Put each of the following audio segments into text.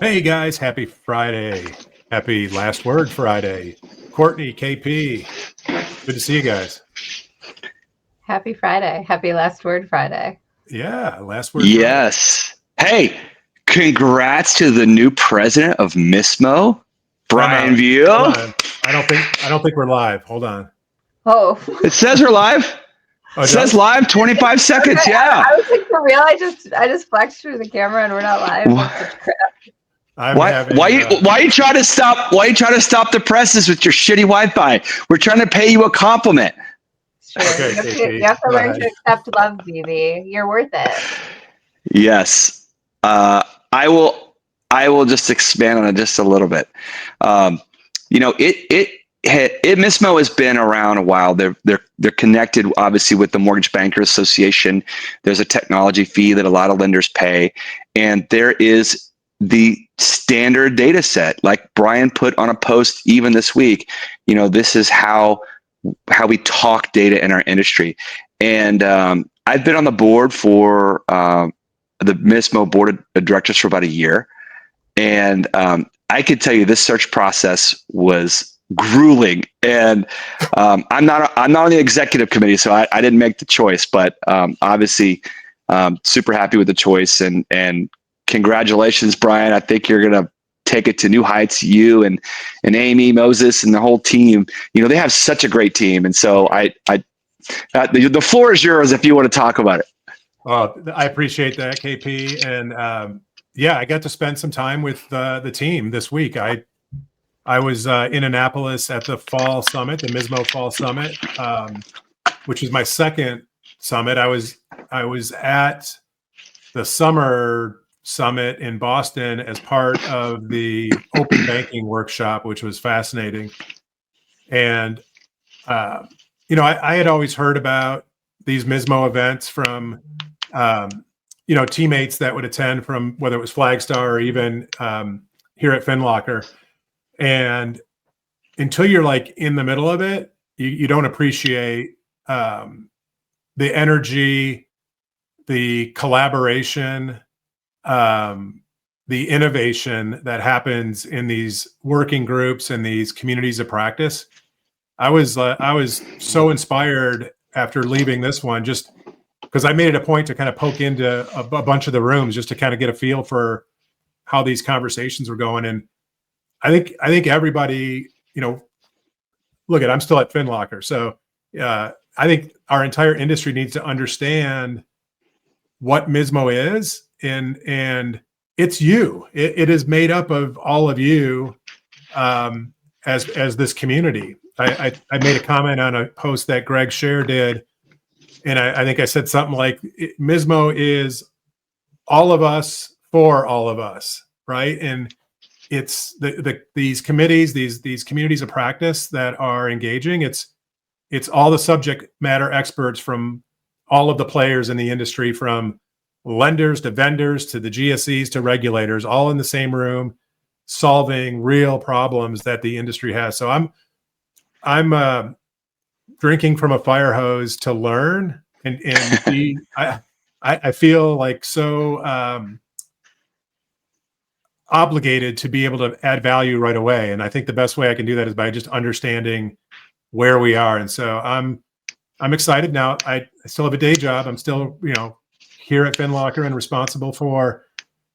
Hey guys, happy Friday. Happy Last Word Friday. Courtney, KP, good to see you guys. Happy Friday. Happy Last Word Friday. Yeah, Last Word Friday. Yes. Hey, congrats to the new president of Mismo, Brian Vieaux. Hold on. I don't think we're live. Hold on. Oh, It says we're live. Oh, It says live, 25 seconds. okay. Yeah. I was like, for real? I just flexed through the camera and we're not live. That's such crap. Why you trying to stop? Why you trying to stop the presses with your shitty Wi-Fi? We're trying to pay you a compliment. Sure. Okay, you have to learn to accept love, BB. You're worth it. Yes. I will just expand on it just a little bit. Mismo has been around a while. They're connected, obviously, with the Mortgage Bankers Association. There's a technology fee that a lot of lenders pay, and there is the standard data set. Like Brian put on a post even this week. This is how we talk data in our industry. And I've been on the board for the Mismo board of directors for about a year, and I could tell you this search process was grueling. And I'm not on the executive committee, so I didn't make the choice. But obviously, super happy with the choice, and congratulations, Brian. I think you're gonna take it to new heights. You and Amy, Moses, and the whole team. They have such a great team, and so the floor is yours if you want to talk about it. Well, I appreciate that, KP, and yeah, I got to spend some time with the team this week. I was in Annapolis at the Fall Summit, the Mismo Fall Summit, which is my second summit. I was at the Summer Summit in Boston as part of the open banking workshop, which was fascinating. And I had always heard about these Mismo events from teammates that would attend from whether it was Flagstar or even here at FinLocker. And until you're like in the middle of it, you don't appreciate the energy, the collaboration, the innovation that happens in these working groups and these communities of practice. I was so inspired after leaving this one, just because I made it a point to kind of poke into a bunch of the rooms just to kind of get a feel for how these conversations were going. And I think everybody, look I'm still at FinLocker. So I think our entire industry needs to understand what Mismo is. And it's you. It is made up of all of you as this community. I made a comment on a post that Greg Scher did. And I think I said something like, Mismo is all of us for all of us, right? And it's these committees, these communities of practice that are engaging. It's all the subject matter experts from all of the players in the industry, from lenders to vendors to the GSEs to regulators, all in the same room, solving real problems that the industry has. So I'm drinking from a fire hose to learn and be, I feel like so obligated to be able to add value right away. And I think the best way I can do that is by just understanding where we are. And so I'm excited now. I still have a day job. I'm still, here at FinLocker and responsible for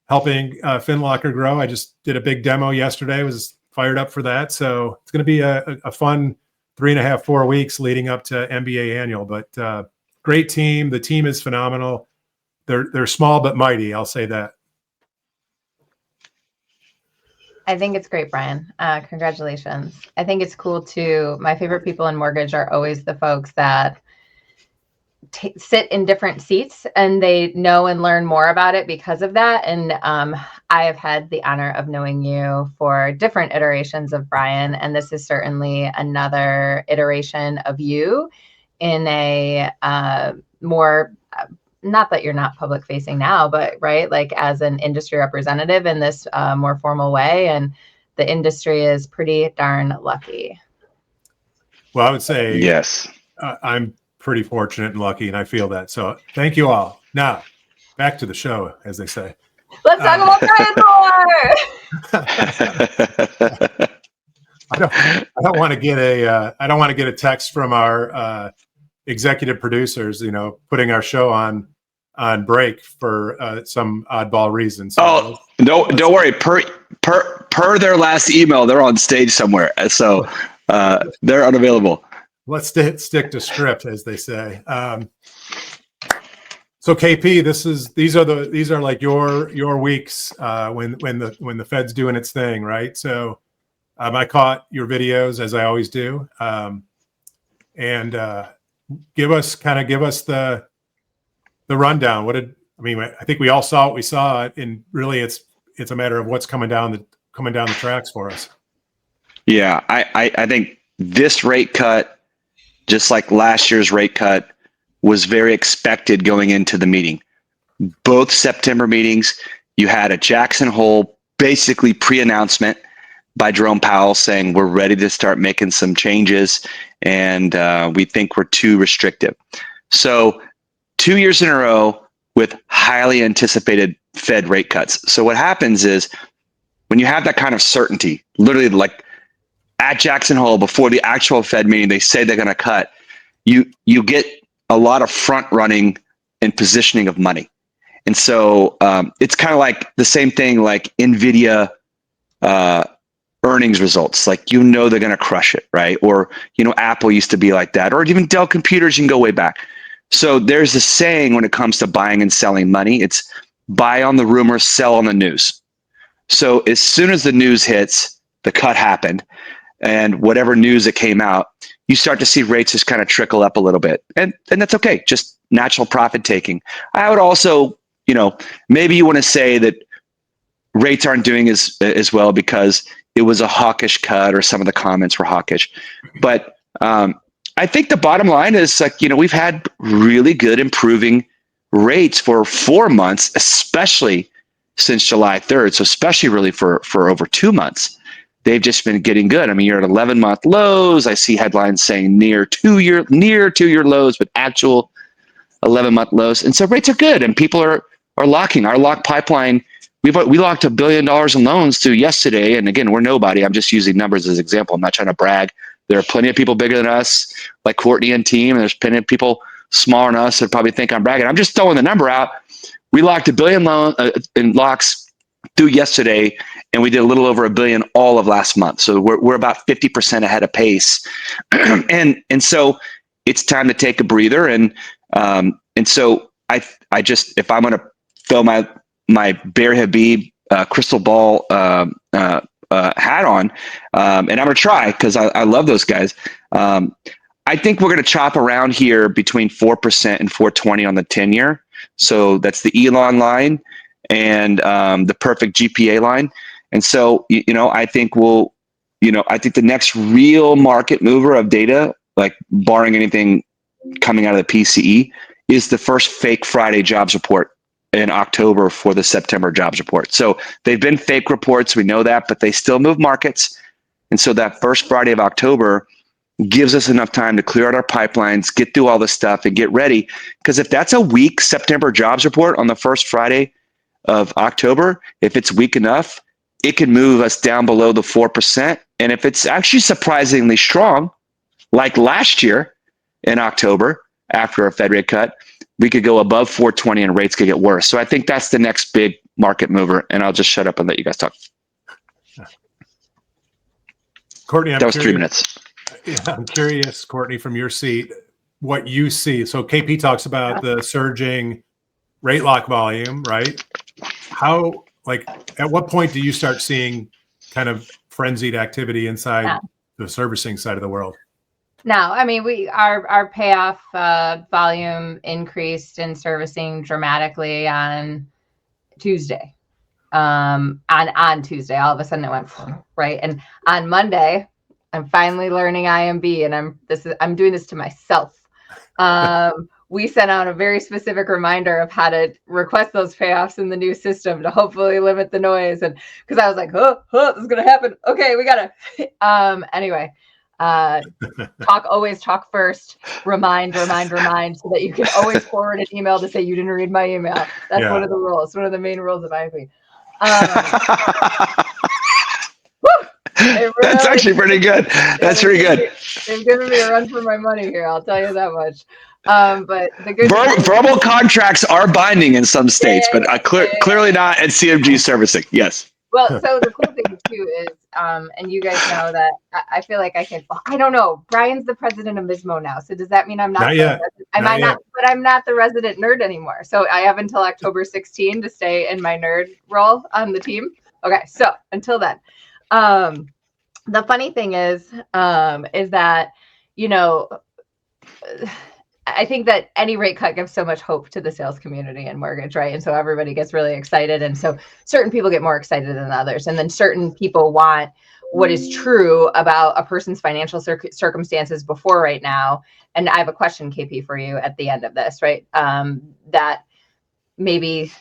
helping FinLocker grow. I just did a big demo yesterday, was fired up for that. So it's going to be a fun 3.5, 4 weeks leading up to MBA annual, but great team. The team is phenomenal. They're small, but mighty. I'll say that. I think it's great, Brian. Congratulations. I think it's cool too. My favorite people in mortgage are always the folks that sit in different seats and they know and learn more about it because of that. And I have had the honor of knowing you for different iterations of Brian, and this is certainly another iteration of you in a more, not that you're not public facing now, but right, like as an industry representative in this more formal way. And the industry is pretty darn lucky. Well, I would say yes. I'm pretty fortunate and lucky, and I feel that. So thank you all. Now, back to the show, as they say. Let's talk about Brian's I don't want to get a text from our executive producers, putting our show on break for some oddball reason. So don't worry. Per their last email, they're on stage somewhere, so they're unavailable. Let's stick to script, as they say. So KP, these are like your weeks when the Fed's doing its thing, right? So I caught your videos, as I always do, and give us the rundown. I think we all saw what we saw, and really it's a matter of what's coming down the tracks for us. Yeah, I think this rate cut, just like last year's rate cut, was very expected going into the meeting. Both September meetings, you had a Jackson Hole basically pre-announcement by Jerome Powell saying we're ready to start making some changes, and we think we're too restrictive. So 2 years in a row with highly anticipated Fed rate cuts. So what happens is when you have that kind of certainty, literally like at Jackson Hole before the actual Fed meeting, they say they're going to cut, you get a lot of front running and positioning of money. And so it's kind of like the same thing like NVIDIA earnings results, like they're going to crush it, right? Or Apple used to be like that, or even Dell Computers, you can go way back. So there's a saying when it comes to buying and selling money, it's buy on the rumor, sell on the news. So as soon as the news hits, the cut happened, and whatever news that came out, you start to see rates just kind of trickle up a little bit, and that's okay, just natural profit taking. I would also, maybe you want to say that rates aren't doing as well because it was a hawkish cut or some of the comments were hawkish. But I think the bottom line is like, we've had really good improving rates for 4 months, especially since July 3rd. So especially really for over 2 months, they've just been getting good. I mean, you're at 11-month lows. I see headlines saying near two-year lows, but actual 11-month lows. And so rates are good, and people are locking. Our lock pipeline, we locked $1 billion in loans to yesterday. And again, we're nobody. I'm just using numbers as an example. I'm not trying to brag. There are plenty of people bigger than us, like Courtney and team, and there's plenty of people smaller than us that probably think I'm bragging. I'm just throwing the number out. We locked $1 billion in locks through yesterday, and we did a little over $1 billion all of last month. So we're about 50% ahead of pace, and so it's time to take a breather. And so I just, if I'm going to throw my Bear Habib crystal ball hat on, and I'm going to try because I love those guys. I think we're going to chop around here between 4% and 4.20 on the 10-year. So that's the Elon line and the perfect GPA line. And so, I think I think the next real market mover of data, like barring anything coming out of the PCE, is the first fake Friday jobs report in October for the September jobs report. So they've been fake reports, we know that, but they still move markets. And so that first Friday of October gives us enough time to clear out our pipelines, get through all the stuff, and get ready. Because if that's a weak September jobs report on the first Friday of October, if it's weak enough, it can move us down below the 4%. And if it's actually surprisingly strong, like last year in October, after a Fed rate cut, we could go above 4.20 and rates could get worse. So I think that's the next big market mover. And I'll just shut up and let you guys talk. Courtney, that was 3 minutes. Yeah, I'm curious, Courtney, from your seat, what you see. So KP talks about the surging rate lock volume, right? At what point do you start seeing kind of frenzied activity inside the servicing side of the world? No, I mean, our payoff volume increased in servicing dramatically on Tuesday. On Tuesday, all of a sudden it went right. And on Monday, I'm finally learning IMB, and I'm doing this to myself. We sent out a very specific reminder of how to request those payoffs in the new system to hopefully limit the noise. And because I was like, this is gonna happen. Okay, we gotta. Anyway. Always talk first, remind, so that you can always forward an email to say you didn't read my email. That's one of the rules, one of the main rules of IMB. That's actually pretty good. That's pretty good. They've given me a run for my money here. I'll tell you that much. But the good verbal contracts are binding in some states, but clearly not at CMG servicing. Yes. Well, so the cool thing too is, and you guys know that I feel like I can. I don't know. Brian's the president of Mismo now, so does that mean I'm not? But I'm not the resident nerd anymore. So I have until October 16 to stay in my nerd role on the team. Okay, so until then, the funny thing is that I think that any rate cut gives so much hope to the sales community and mortgage, right? And so everybody gets really excited. And so certain people get more excited than others. And then certain people want what is true about a person's financial circumstances before right now. And I have a question, KP, for you at the end of this, right? That maybe,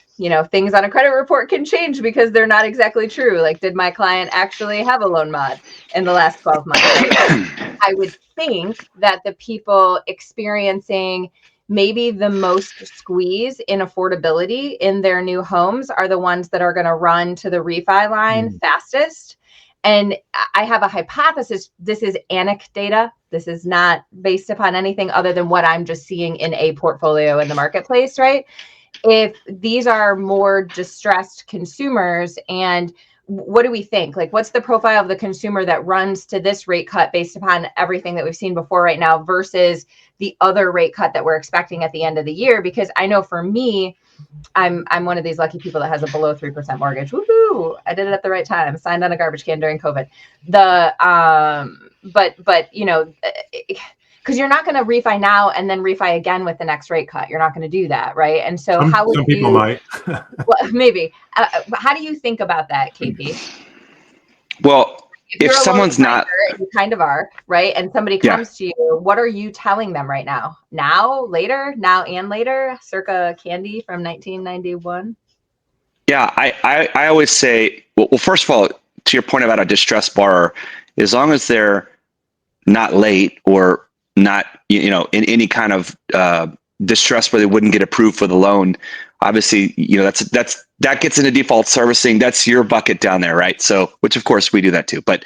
things on a credit report can change because they're not exactly true. Like, did my client actually have a loan mod in the last 12 months? Right? I would think that the people experiencing maybe the most squeeze in affordability in their new homes are the ones that are going to run to the refi line fastest. And I have a hypothesis. This is anecdata. This is not based upon anything other than what I'm just seeing in a portfolio in the marketplace, right? If these are more distressed consumers, and what do we think? Like, what's the profile of the consumer that runs to this rate cut based upon everything that we've seen before right now versus the other rate cut that we're expecting at the end of the year? Because I know for me, I'm one of these lucky people that has a below 3% mortgage. Woohoo! I did it at the right time. Signed on a garbage can during COVID. Because you're not going to refi now and then refi again with the next rate cut. You're not going to do that, right? And so how would some people might? Well, maybe. How do you think about that, KP? Well, if someone's not, and you kind of are, right? And somebody comes to you, what are you telling them right now? Now, later, now and later, circa Candy from 1991? Yeah, I always say, well, first of all, to your point about a distressed borrower, as long as they're not late or not, in any kind of distress where they wouldn't get approved for the loan, obviously, that gets into default servicing. That's your bucket down there, right? So, which of course we do that too. But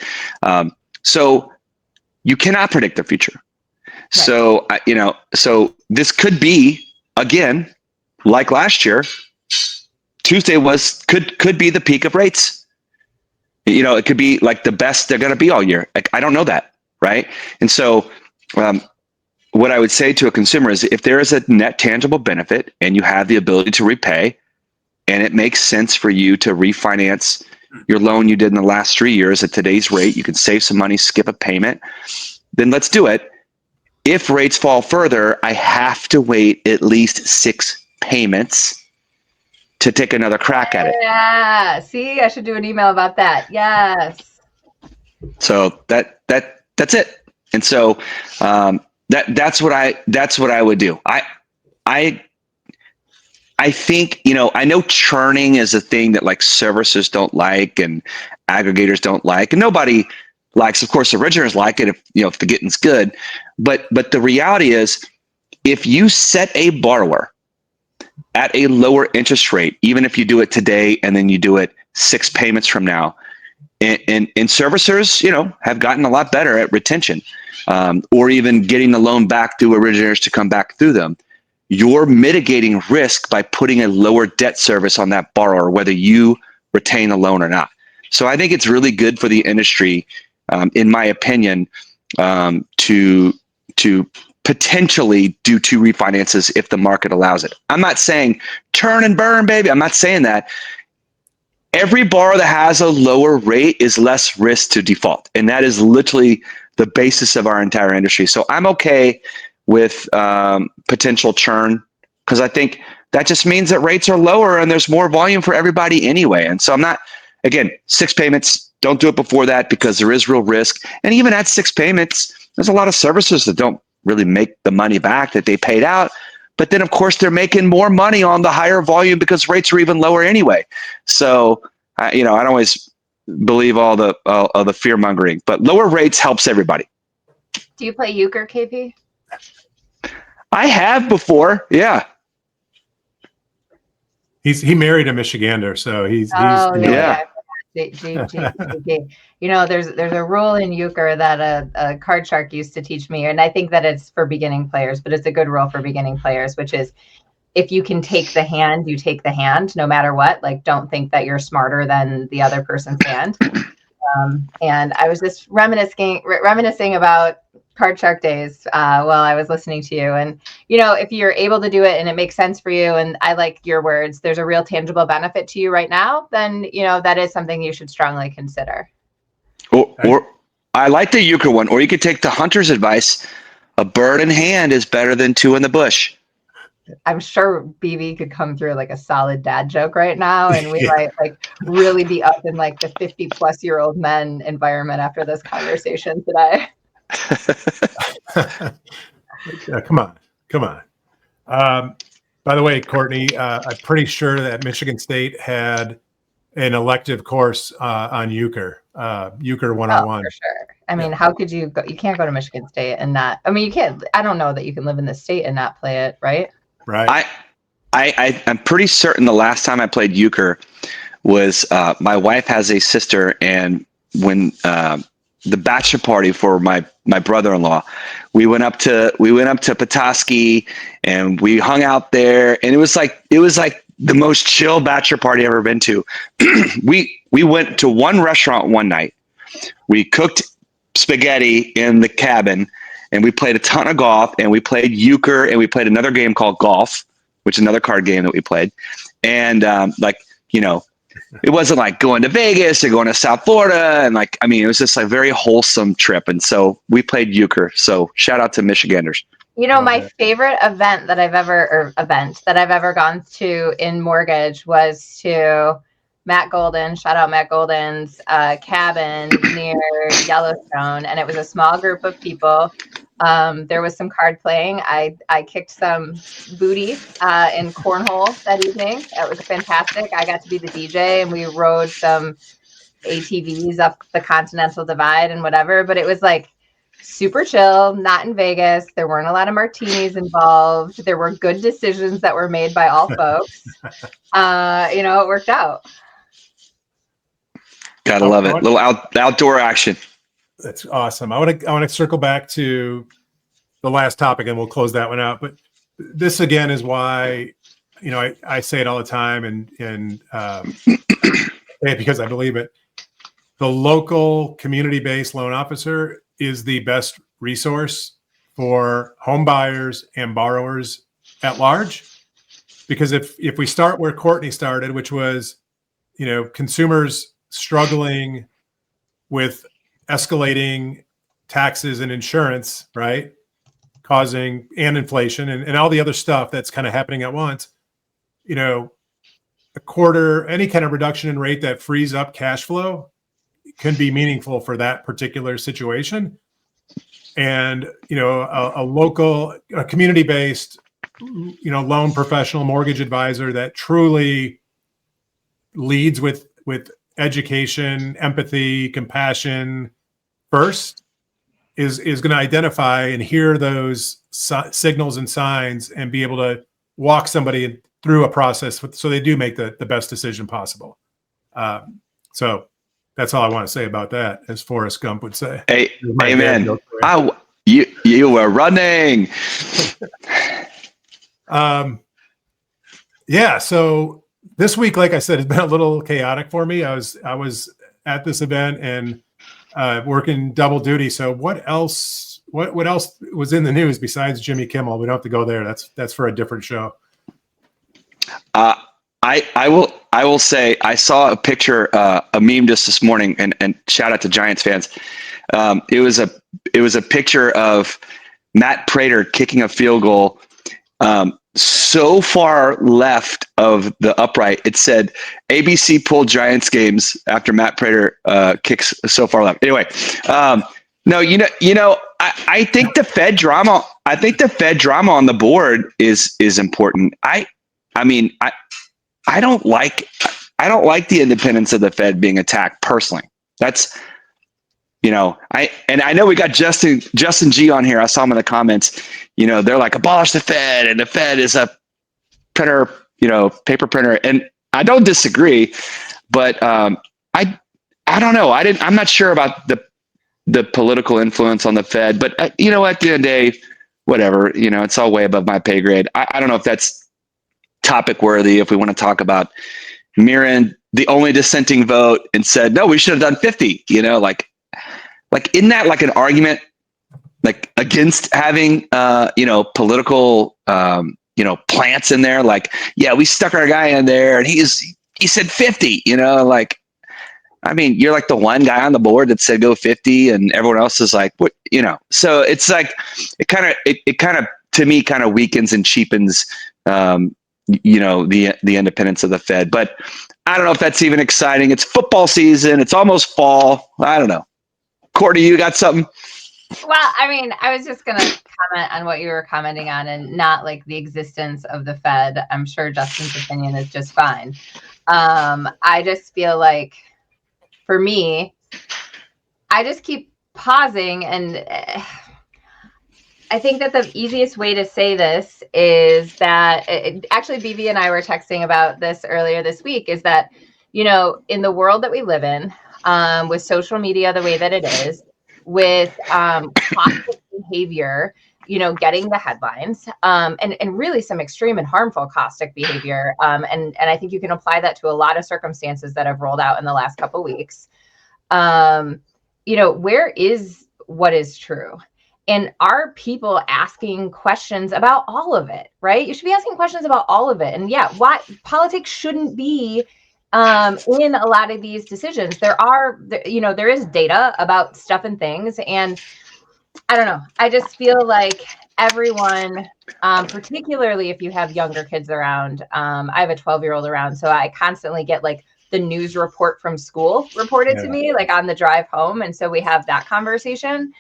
so you cannot predict the future. Right. So so this could be, again, like last year. Tuesday could be the peak of rates. It could be like the best they're going to be all year. Like, I don't know that, right? And so what I would say to a consumer is, if there is a net tangible benefit and you have the ability to repay, and it makes sense for you to refinance your loan you did in the last 3 years at today's rate, you can save some money, skip a payment, then let's do it. If rates fall further, I have to wait at least 6 payments to take another crack at it. Yeah. See, I should do an email about that. Yes. So that's it. And so that's what I would do. I think, I know churning is a thing that like servicers don't like and aggregators don't like, and nobody likes. Of course, originators like it if the getting's good, but the reality is, if you set a borrower at a lower interest rate, even if you do it today and then you do it 6 payments from now, and servicers, have gotten a lot better at retention, or even getting the loan back through originators to come back through them. You're mitigating risk by putting a lower debt service on that borrower, whether you retain a loan or not. So I think it's really good for the industry, in my opinion, to potentially do 2 refinances if the market allows it. I'm not saying turn and burn, baby. I'm not saying that. Every borrower that has a lower rate is less risk to default. And that is literally the basis of our entire industry. So I'm okay with potential churn, because I think that just means that rates are lower and there's more volume for everybody anyway. And so I'm not, again, 6 payments, don't do it before that, because there is real risk. And even at 6 payments, there's a lot of servicers that don't really make the money back that they paid out. But then, of course, they're making more money on the higher volume because rates are even lower anyway. So, I don't always believe all the fear mongering, but lower rates helps everybody. Do you play euchre, KP? I have before, yeah. He married a Michigander, so he's Oh, you know, Yeah. You know, there's a rule in euchre that a card shark used to teach me, and I think that it's for beginning players, but it's a good rule for beginning players, which is if you can take the hand, you take the hand, no matter what. Like, don't think that you're smarter than the other person's hand. And I was just reminiscing about Card Shark days while I was listening to you. And, you know, if you're able to do it and it makes sense for you, and I like your words, there's a real tangible benefit to you right now, then, you know, that is something you should strongly consider. Or I like the euchre one, or you could take the hunter's advice. A bird in hand is better than two in the bush. I'm sure BB could come through like a solid dad joke right now, and we Yeah. might like really be up in like the 50-plus-year-old men environment after this conversation today. Yeah, come on. By the way, Courtney, I'm pretty sure that Michigan State had an elective course on euchre 101. For sure. I mean, how could you go? You can't go to Michigan State and not. I mean, you can't. I don't know that you can live in the state and not play it, right? Right. I'm pretty certain the last time I played euchre was my wife has a sister, and when the bachelor party for my brother-in-law, we went up to Petoskey and we hung out there, and it was like the most chill bachelor party I've ever been to. we went to one restaurant one night. We cooked spaghetti in the cabin, and we played a ton of golf, and we played euchre, and we played another game called golf, which is another card game that we played. And it wasn't like going to Vegas or going to South Florida. And it was just a very wholesome trip. And so we played euchre. So shout out to Michiganders. You know, my favorite event that I've ever gone to in mortgage was to Matt Golden, shout out Matt Golden's cabin near Yellowstone. And it was a small group of people. There was some card playing. I kicked some booty in cornhole that evening. That was fantastic. I got to be the DJ, and we rode some ATVs up the Continental Divide and whatever. But it was like super chill, not in Vegas. There weren't a lot of martinis involved. There were good decisions that were made by all folks. It worked out. Gotta love it. Little outdoor action. That's awesome. I want to circle back to the last topic, and we'll close that one out. But this again is why, I say it all the time, and because I believe it. The local community-based loan officer is the best resource for home buyers and borrowers at large. Because if we start where Courtney started, which was, consumers struggling with escalating taxes and insurance, right? Causing and inflation and all the other stuff that's kind of happening at once, a quarter, any kind of reduction in rate that frees up cash flow can be meaningful for that particular situation. And, a local, community-based, loan professional mortgage advisor that truly leads with education, empathy, compassion first is going to identify and hear those signals and signs and be able to walk somebody through a process so they do make the best decision possible. So that's all I want to say about that, as Forrest Gump would say. Hey, amen. You were running. Yeah. So this week, like I said, has been a little chaotic for me. I was at this event and working double duty. So what else was in the news besides Jimmy Kimmel? We don't have to go there. That's for a different show. I will say I saw a picture, a meme just this morning, and shout out to Giants fans. It was a picture of Matt Prater kicking a field goal so far left of the upright. It said ABC pulled Giants games after Matt Prater kicks so far left. Anyway, no, I think the Fed drama. I think the Fed drama on the board is important. I don't like the independence of the Fed being attacked personally. That's, I know we got Justin G on here. I saw him in the comments. They're like, abolish the Fed, and the Fed is a predator paper printer. And I don't disagree, but I don't know. I'm not sure about the political influence on the Fed, but at the end of the day, whatever, it's all way above my pay grade. I don't know if that's topic worthy. If we want to talk about Mirren, the only dissenting vote, and said, no, we should have done 50, like isn't that like an argument, like against having, political, plants in there? Like, yeah, we stuck our guy in there and he said 50, like, I mean, you're like the one guy on the board that said go 50 and everyone else is like, what, so it's like, it kind of, to me, kind of weakens and cheapens, the independence of the Fed. But I don't know if that's even exciting. It's football season. It's almost fall. I don't know. Courtney, you got something? Well, I mean, I was just going to comment on what you were commenting on and not like the existence of the Fed. I'm sure Justin's opinion is just fine. I just feel like, for me, I just keep pausing, and I think that the easiest way to say this is that actually BB and I were texting about this earlier this week, is that, in the world that we live in, with social media the way that it is, with cautious behavior, getting the headlines, and really some extreme and harmful caustic behavior. And I think you can apply that to a lot of circumstances that have rolled out in the last couple of weeks. Where is what is true? And are people asking questions about all of it, right? You should be asking questions about all of it. And yeah, why politics shouldn't be in a lot of these decisions. There is data about stuff and things. And I don't know. I just feel like everyone, particularly if you have younger kids around, I have a 12-year-old around, so I constantly get like the news report from school reported to me, like on the drive home. And so we have that conversation.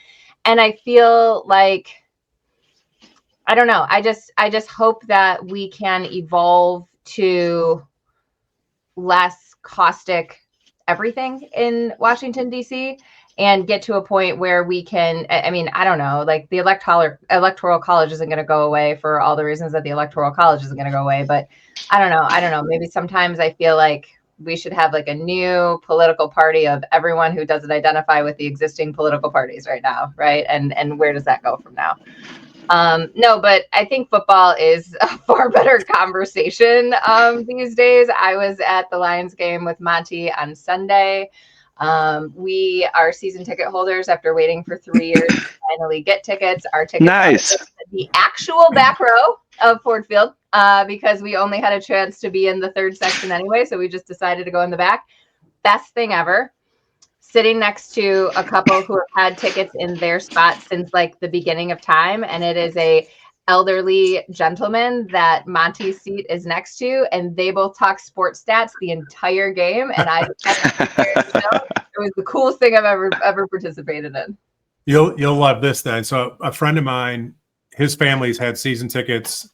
And I feel like, I don't know. I just hope that we can evolve to less caustic everything in Washington, D.C., and get to a point where we can, I mean, I don't know, like the electoral college isn't going to go away for all the reasons that the electoral college isn't going to go away. But I don't know. Maybe sometimes I feel like we should have like a new political party of everyone who doesn't identify with the existing political parties right now. Right. And where does that go from now? No, but I think football is a far better conversation these days. I was at the Lions game with Monty on Sunday. We are season ticket holders after waiting for 3 years to finally get tickets. Our tickets nice. Are the actual back row of Ford Field, because we only had a chance to be in the third section anyway. So we just decided to go in the back. Best thing ever. Sitting next to a couple who have had tickets in their spot since like the beginning of time. And it is a elderly gentleman that Monty's seat is next to, and they both talk sports stats the entire game. And it was the coolest thing I've ever participated in. You'll love this then. So a friend of mine, his family's had season tickets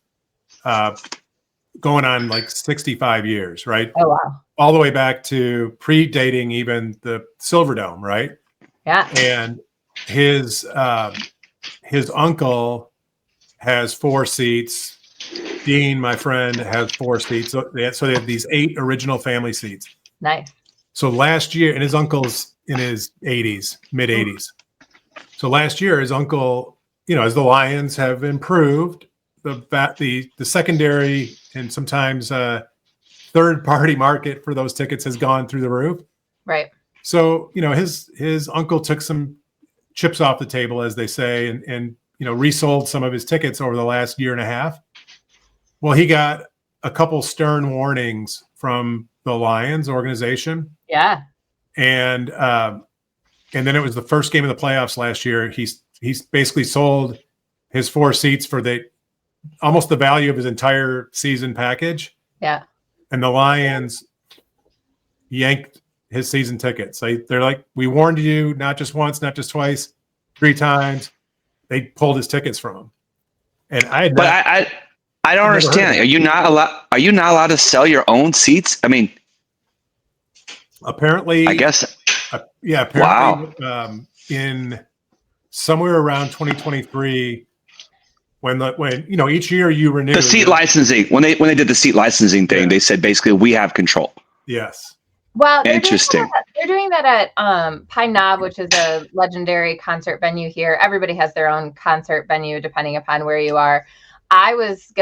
going on like 65 years, right? Oh, wow. All the way back to predating even the Silverdome, right? Yeah. And his uncle has 4 seats. Dean, my friend, has 4 seats. So they have these 8 original family seats. Nice. So last year, and his uncle's in his 80s, mid 80s. So last year, his uncle, as the Lions have improved, the secondary and sometimes third-party market for those tickets has gone through the roof. Right. So, his uncle took some chips off the table, as they say, and resold some of his tickets over the last year and a half. Well, he got a couple stern warnings from the Lions organization. Yeah. And then it was the first game of the playoffs last year. He's basically sold his 4 seats for almost the value of his entire season package. Yeah. And the Lions yanked his season tickets. They're like, we warned you, not just once, not just twice, 3 times. They pulled his tickets from him. And I don't understand. Are you not allowed to sell your own seats? I mean, apparently, I guess. Yeah. Apparently, wow. In somewhere around 2023, when each year you renew the seat licensing. When they did the seat licensing thing, they said basically we have control. Yes. Well, Interesting. They're doing that at Pine Knob, which is a legendary concert venue here. Everybody has their own concert venue depending upon where you are. I was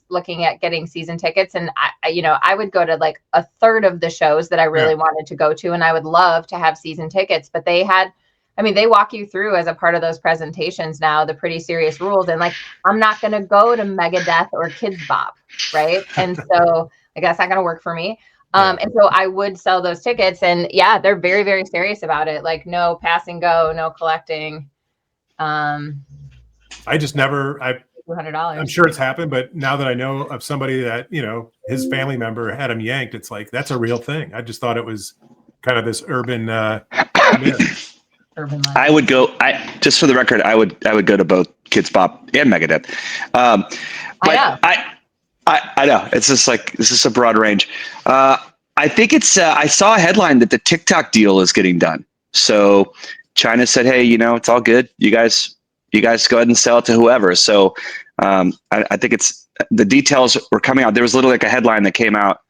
looking at getting season tickets, and I would go to like a third of the shows that I really wanted to go to, and I would love to have season tickets. But they walk you through as a part of those presentations now the pretty serious rules, and like I'm not going to go to Megadeth or Kids Bop, right? And so like that's not going to work for me. And so I would sell those tickets, and they're very, very serious about it. Like no pass and go, no collecting. I just never. $200. I'm sure it's happened, but now that I know of somebody that his family member had him yanked, it's like that's a real thing. I just thought it was kind of this urban myth. Urban life. I would go. Just for the record, I would go to both Kids Bop and Megadeth. I know it's just like this is a broad range. I think it's. I saw a headline that the TikTok deal is getting done. So China said, "Hey, it's all good. You guys go ahead and sell it to whoever." So I think it's the details were coming out. There was literally like a headline that came out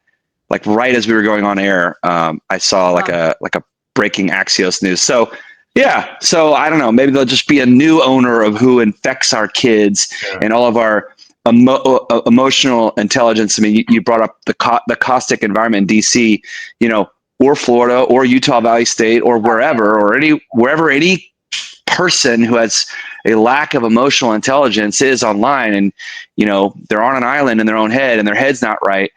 like right as we were going on air. I saw like a breaking Axios news. So yeah. So I don't know. Maybe there'll just be a new owner of who infects our kids and all of our emotional intelligence. I mean, you brought up the caustic environment in DC, or Florida or Utah Valley State or wherever wherever any person who has a lack of emotional intelligence is online, and they're on an island in their own head and their head's not right.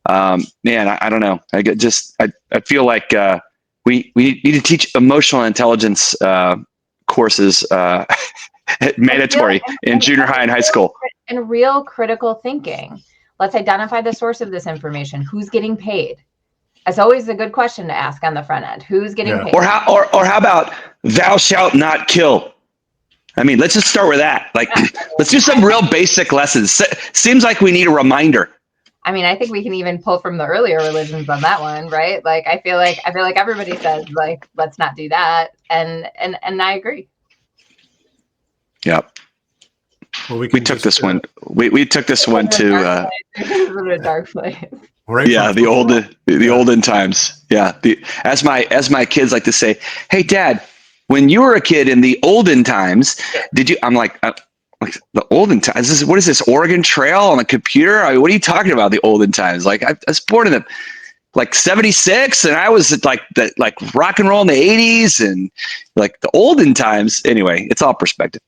Man, I don't know. I feel like we need to teach emotional intelligence courses mandatory in junior high and high school. And real critical thinking. Let's identify the source of this information. Who's getting paid? That's always a good question to ask on the front end. Who's getting paid? Or how about thou shalt not kill? I mean, let's just start with that. Like, let's do some real basic lessons. Seems like we need a reminder. I mean, I think we can even pull from the earlier religions on that one, right? Like, I feel like everybody says like, let's not do that, and I agree. Yep. Well, we took this one. We took this one to a dark place. Right, the olden times. Yeah. As my kids like to say, "Hey, Dad, when you were a kid in the olden times, did you?" I'm like the olden times. What is this Oregon Trail on the computer? I mean, what are you talking about? The olden times? Like I was born in the like 76, and I was like rock and roll in the 80s, and like the olden times. Anyway, it's all perspective.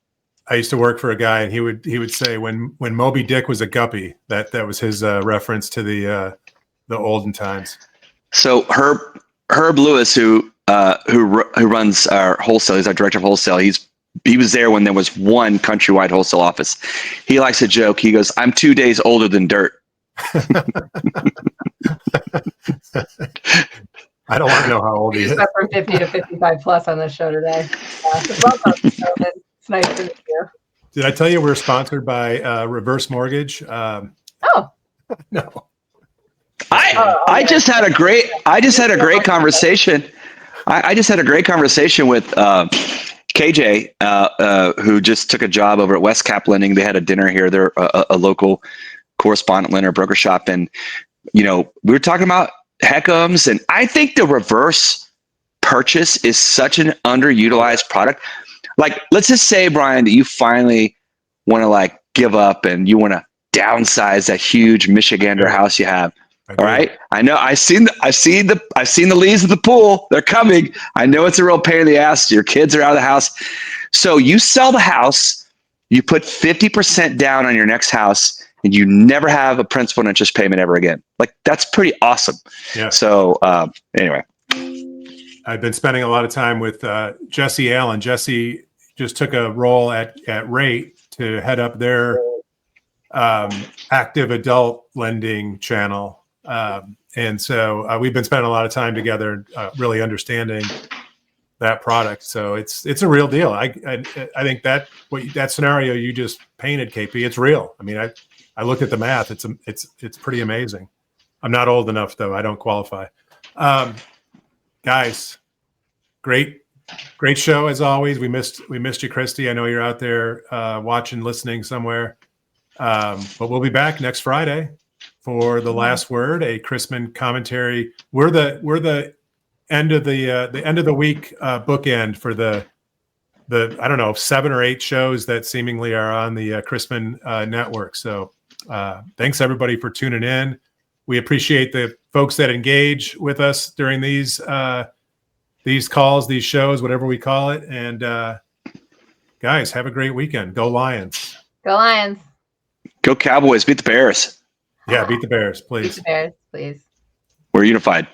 I used to work for a guy, and he would say when Moby Dick was a guppy, that was his reference to the olden times. So Herb Lewis, who runs our wholesale, he's our director of wholesale. He was there when there was one countrywide wholesale office. He likes a joke. He goes, "I'm 2 days older than dirt." I don't want to know how old he is. From 50 to 55 plus on this show today. Welcome. It's nice to meet you. Did I tell you we're sponsored by Reverse Mortgage? Oh no. I just had a great conversation. I just had a great conversation with KJ, who just took a job over at West Cap Lending. They had a dinner here. They're a local correspondent lender broker shop, and we were talking about HECMs, and I think the reverse purchase is such an underutilized product. Like, let's just say, Brian, that you finally want to like give up and you want to downsize that huge Michigander house you have. All right. I know. I've seen the leaves of the pool. They're coming. I know it's a real pain in the ass. Your kids are out of the house. So you sell the house, you put 50% down on your next house, and you never have a principal and interest payment ever again. Like, that's pretty awesome. Yeah. So anyway. I've been spending a lot of time with Jesse Allen. Jesse just took a role at Rate to head up their active adult lending channel. And so we've been spending a lot of time together, really understanding that product. So it's a real deal. I think that scenario you just painted, KP, it's real. I mean, I looked at the math. It's pretty amazing. I'm not old enough though. I don't qualify. Guys, great Great show as always. We missed you, Christy. I know you're out there watching, listening somewhere. But we'll be back next Friday for the last word, a Chrisman commentary. We're the end of the week bookend for the I don't know, 7 or 8 shows that seemingly are on the Chrisman network. So thanks everybody for tuning in. We appreciate the folks that engage with us during these calls, these shows, whatever we call it. And guys, have a great weekend. Go Lions. Go Lions. Go Cowboys. Beat the Bears. Yeah, beat the Bears, please. Beat the Bears, please. We're unified.